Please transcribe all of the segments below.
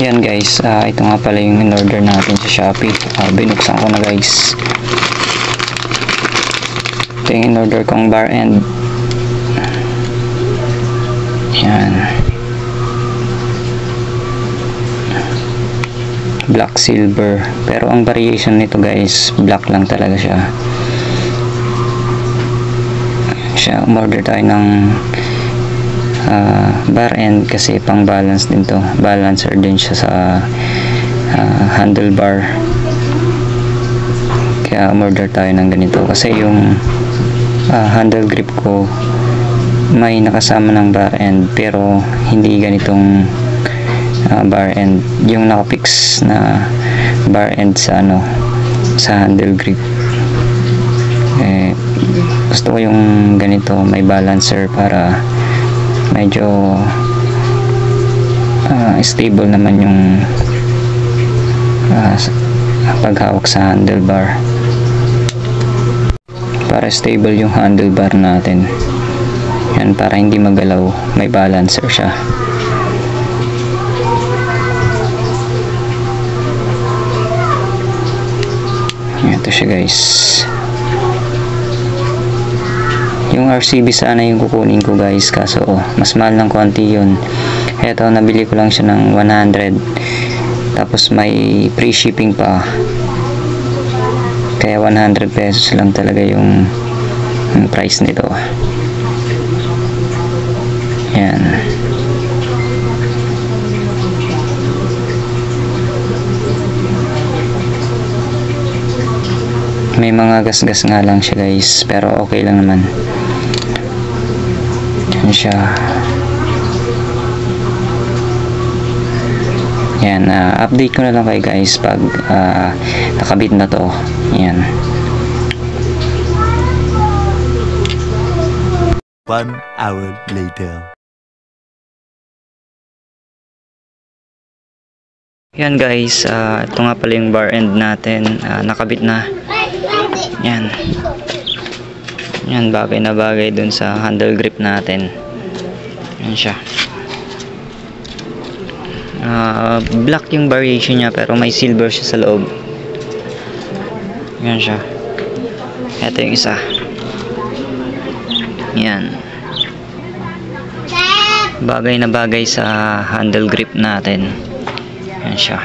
Yan guys, ito nga pala yung in-order natin sa Shopee. Binuksan ko na guys. Ito yung in-order kong bar end. Yan. Black silver. Pero ang variation nito guys, black lang talaga siya. Umorder tayo ng bar end kasi pang balance din to. Balancer din siya sa handlebar. Kaya umorder tayo ng ganito kasi yung handle grip ko may nakasama ng bar end pero hindi ganitong bar end, yung nakapix na bar end sa sa handle grip. Gusto ko yung ganito, may balancer para medyo stable naman yung paghawak sa handlebar, para stable yung handlebar natin. Yan, para hindi magalaw, may balancer siya. Ito siya guys. Yung RCB sana yung kukunin ko guys, kaso mas mahal ng konti yun. Eto, nabili ko lang siya ng 100, tapos may free shipping pa, kaya 100 pesos lang talaga yung price nito. Yan. May mga gas-gas nga lang siya guys, pero okay lang naman. Yan siya. Yan, update ko na lang kayo guys pag nakabit na to. Yan. 1 hour later. Yan guys, ito nga pala yung bar end natin, nakabit na. Yan. Yan, bagay na bagay dun sa handle grip natin. Yan siya. Black yung variation niya pero may silver siya sa loob. Yan siya. Ito yung isa. Yan. Bagay na bagay sa handle grip natin. Yan siya.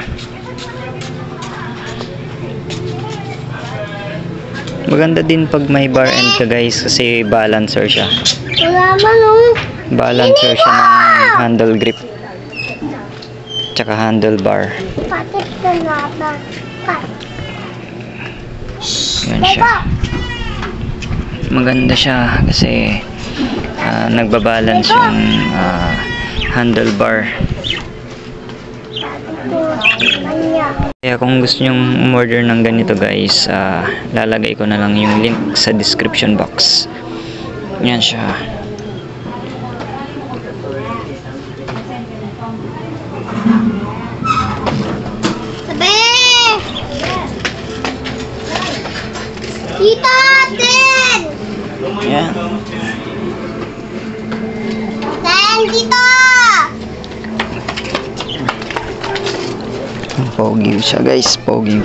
Maganda din pag may bar end ka guys kasi balancer siya. Balancer siya ng handle grip tsaka handlebar. Yan siya. Maganda siya kasi nagbabalance yung handlebar. Kaya kung gusto nyong umorder ng ganito guys, lalagay ko na lang yung link sa description box. Yan siya. Tita, Ten! Yan. Ten, Tita! Pogi siya guys, pogi.